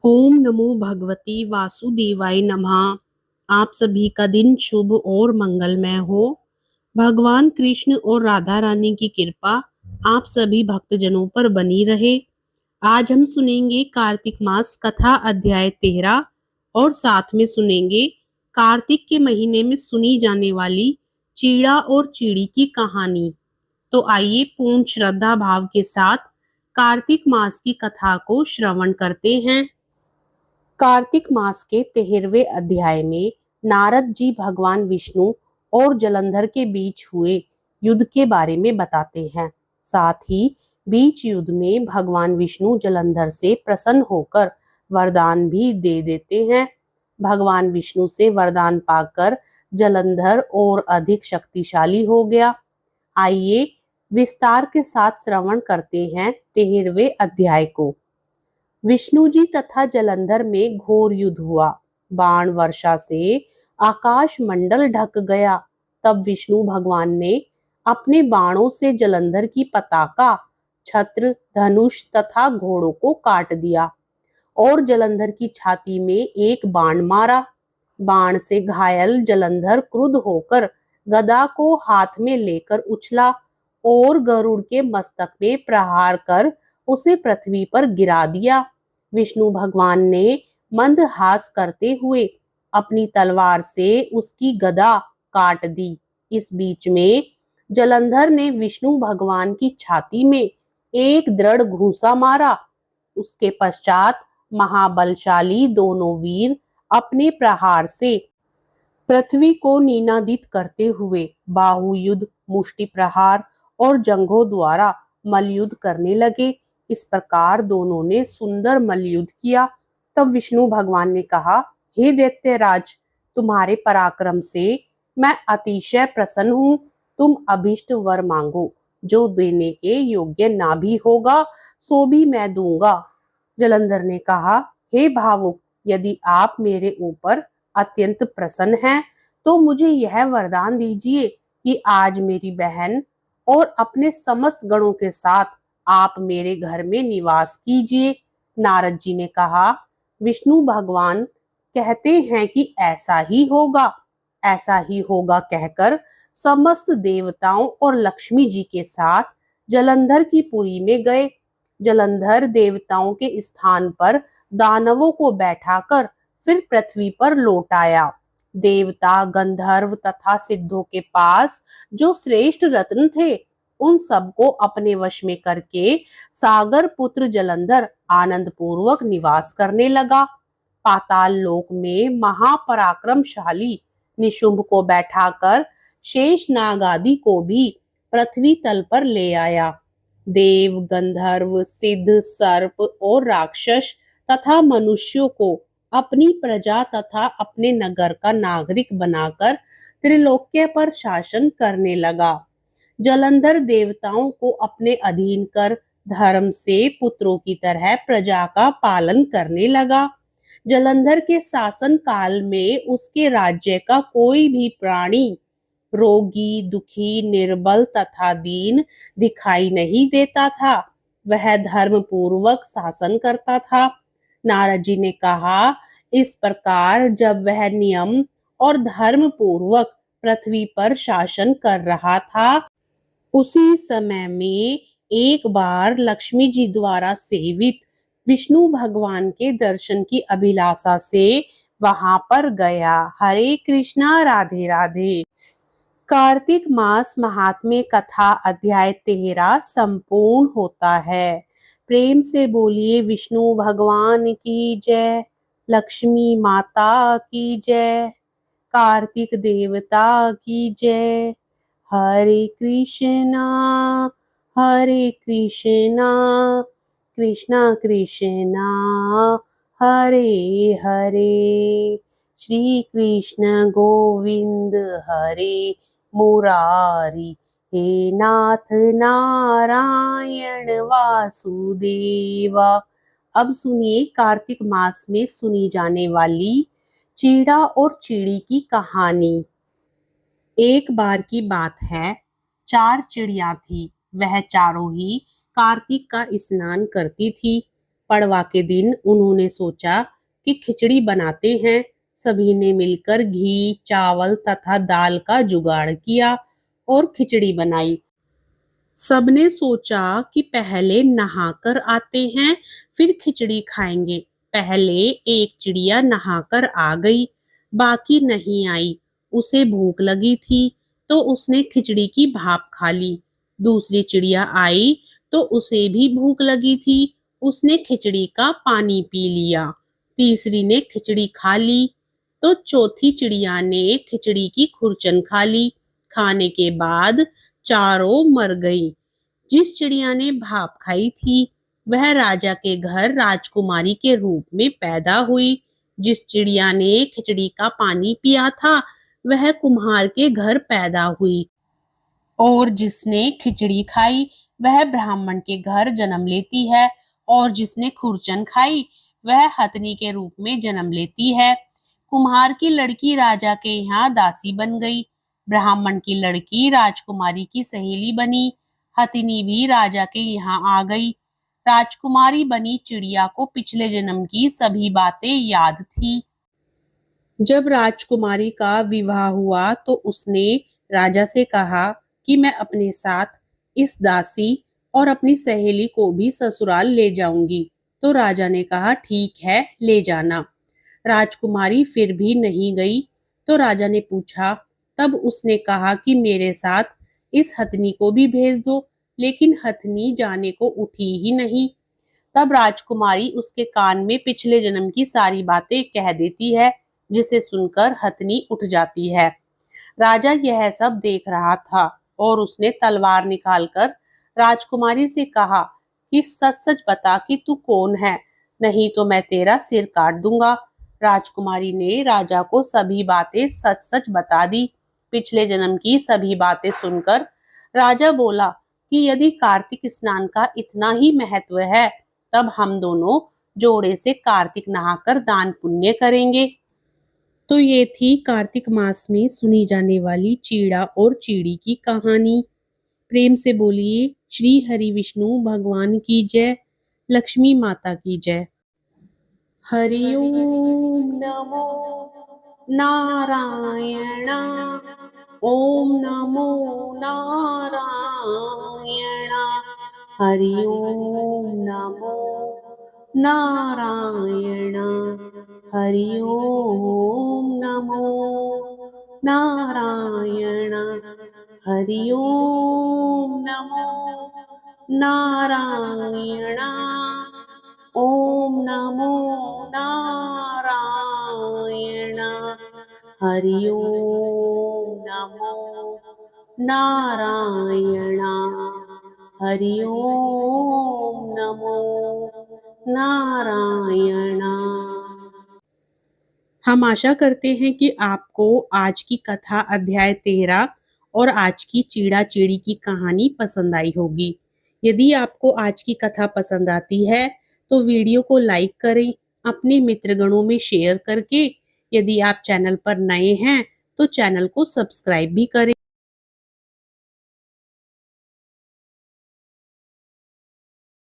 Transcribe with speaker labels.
Speaker 1: ओम नमो भगवती वासुदेवाय नमः। आप सभी का दिन शुभ और मंगलमय हो। भगवान कृष्ण और राधा रानी की कृपा आप सभी भक्तजनों पर बनी रहे। आज हम सुनेंगे कार्तिक मास कथा अध्याय 13 और साथ में सुनेंगे कार्तिक के महीने में सुनी जाने वाली चीड़ा और चीड़ी की कहानी। तो आइए पूर्ण श्रद्धा भाव के साथ कार्तिक मास की कथा को श्रवण करते हैं। कार्तिक मास के 13वें अध्याय में नारद जी भगवान विष्णु और जलंधर के बीच हुए युद्ध के बारे में बताते हैं। साथ ही बीच युद्ध में भगवान विष्णु जलंधर से प्रसन्न होकर वरदान भी दे देते हैं। भगवान विष्णु से वरदान पाकर जलंधर और अधिक शक्तिशाली हो गया। आइए विस्तार के साथ श्रवण करते हैं 13वें अध्याय को। विष्णु जी तथा जलंधर में घोर युद्ध हुआ। बाण वर्षा से आकाश मंडल ढक गया। तब विष्णु भगवान ने अपने बाणों से जलंधर की पताका, छत्र, धनुष तथा घोड़ों को काट दिया और जलंधर की छाती में एक बाण मारा। बाण से घायल जलंधर क्रुद्ध होकर गदा को हाथ में लेकर उछला और गरुड़ के मस्तक में प्रहार कर उसे पृथ्वी पर गिरा दिया। विष्णु भगवान ने मंदहास करते हुए अपनी तलवार से उसकी गदा काट दी। इस बीच में जलंधर ने विष्णु भगवान की छाती में एक दृढ़ घूंसा मारा। उसके पश्चात महाबलशाली दोनों वीर अपने प्रहार से पृथ्वी को नीनादित करते हुए बाहु युद्ध, मुष्टि प्रहार और जंघों द्वारा मल्लयुद्ध करने लगे। इस प्रकार दोनों ने सुंदर मल्लयुद्ध किया। तब विष्णु भगवान ने कहा, हे दैत्यराज, तुम्हारे पराक्रम से मैं अतिशय प्रसन्न हूँ। तुम अभीष्ट वर मांगो, जो देने के योग्य ना भी होगा सो भी मैं दूंगा। जलंधर ने कहा, हे भावुक, यदि आप मेरे ऊपर अत्यंत प्रसन्न हैं तो मुझे यह वरदान दीजिए कि आज मेरी बहन और अपने समस्त गणों के साथ आप मेरे घर में निवास कीजिए। नारद जी ने कहा, विष्णु भगवान कहते हैं कि ऐसा ही होगा। ऐसा ही होगा कहकर समस्त देवताओं और लक्ष्मी जी के साथ जलंधर की पुरी में गए। जलंधर देवताओं के स्थान पर दानवों को बैठाकर फिर पृथ्वी पर लौट आया। देवता, गंधर्व तथा सिद्धों के पास जो श्रेष्ठ रत्न थे, उन सबको अपने वश में करके सागर पुत्र जलंधर आनंद पूर्वक निवास करने लगा। पाताल लोक में महापराक्रमशाली निशुंभ को बैठाकर शेष नाग आदि को भी पृथ्वी तल पर ले आया। देव, गंधर्व, सिद्ध, सर्प और राक्षस तथा मनुष्यों को अपनी प्रजा तथा अपने नगर का नागरिक बनाकर त्रिलोक्य पर शासन करने लगा। जलंधर देवताओं को अपने अधीन कर धर्म से पुत्रों की तरह प्रजा का पालन करने लगा। जलंधर के शासन काल में उसके राज्य का कोई भी प्राणी रोगी, दुखी, निर्बल तथा दीन दिखाई नहीं देता था। वह धर्म पूर्वक शासन करता था। नारद जी ने कहा, इस प्रकार जब वह नियम और धर्म पूर्वक पृथ्वी पर शासन कर रहा था, उसी समय में एक बार लक्ष्मी जी द्वारा सेवित विष्णु भगवान के दर्शन की अभिलाषा से वहां पर गया। हरे कृष्णा, राधे राधे। कार्तिक मास महात्म्य कथा अध्याय 13 संपूर्ण होता है। प्रेम से बोलिए विष्णु भगवान की जय, लक्ष्मी माता की जय, कार्तिक देवता की जय। हरे कृष्णा, हरे कृष्णा, कृष्णा कृष्णा, हरे हरे, श्री कृष्ण गोविंद हरे मुरारी, हे नाथ नारायण वासुदेवा। अब सुनिए कार्तिक मास में सुनी जाने वाली चीड़ा और चीड़ी की कहानी। एक बार की बात है, 4 चिड़िया थी। वह चारों ही कार्तिक का स्नान करती थी। पड़वा के दिन उन्होंने सोचा कि खिचड़ी बनाते हैं। सभी ने मिलकर घी, चावल तथा दाल का जुगाड़ किया और खिचड़ी बनाई। सबने सोचा कि पहले नहाकर आते हैं, फिर खिचड़ी खाएंगे। पहले एक चिड़िया नहाकर आ गई, बाकी नहीं आई। उसे भूख लगी थी, तो उसने खिचड़ी की भाप खा ली। दूसरी चिड़िया आई, तो उसे भी भूख लगी थी, उसने खिचड़ी का पानी पी लिया। तीसरी ने खिचड़ी खा ली, तो चौथी चिड़िया ने खिचड़ी की खुरचन खा ली। खाने के बाद चारों मर गई। जिस चिड़िया ने भाप खाई थी, वह राजा के घर राजकुमारी के रूप में पैदा हुई। जिस चिड़िया ने खिचड़ी का पानी पिया था, वह कुम्हार के घर पैदा हुई। और जिसने खिचड़ी खाई, वह ब्राह्मण के घर जन्म लेती है। और जिसने खुरचन खाई, वह हथनी के रूप में जन्म लेती है। कुम्हार की लड़की राजा के यहाँ दासी बन गई। ब्राह्मण की लड़की राजकुमारी की सहेली बनी। हथिनी भी राजा के यहाँ आ गई। राजकुमारी बनी चिड़िया को पिछले जन्म की सभी बातें याद थी। जब राजकुमारी का विवाह हुआ, तो उसने राजा से कहा कि मैं अपने साथ इस दासी और अपनी सहेली को भी ससुराल ले जाऊंगी। तो राजा ने कहा, ठीक है, ले जाना। राजकुमारी फिर भी नहीं गई। तो राजा ने पूछा। तब उसने कहा कि मेरे साथ इस हथनी को भी भेज दो। लेकिन हथनी जाने को उठी ही नहीं। तब राजकुमारी उसके कान में पिछले जन्म की सारी बातें कह देती है, जिसे सुनकर हथनी उठ जाती है। राजा यह सब देख रहा था और उसने तलवार निकालकर राजकुमारी से कहा कि सच सच बता कि तू कौन है, नहीं तो मैं तेरा सिर काट दूंगा। राजकुमारी ने राजा को सभी बातें सच सच बता दी। पिछले जन्म की सभी बातें सुनकर राजा बोला कि यदि कार्तिक स्नान का इतना ही महत्व है, तब हम दोनों जोड़े से कार्तिक नहाकर दान पुण्य करेंगे। तो ये थी कार्तिक मास में सुनी जाने वाली चीड़ा और चीड़ी की कहानी। प्रेम से बोलिए श्री हरि विष्णु भगवान की जय, लक्ष्मी माता की जय। हरि ओम नमो नारायण, ओम नमो नारायण, हरि ओम नमो नारायण, हरि ओम नमो नारायण, हरि ओम नमो नारायण, ओम नमो नारायण, हरि ओम नमो नारायण, हरि ओम नमो नारायण। हम आशा करते हैं कि आपको आज की कथा अध्याय 13 और आज की चीड़ा चीड़ी की कहानी पसंद आई होगी। यदि आपको आज की कथा पसंद आती है, तो वीडियो को लाइक करें, अपने मित्रगणों में शेयर करके। यदि आप चैनल पर नए हैं, तो चैनल को सब्सक्राइब भी करें।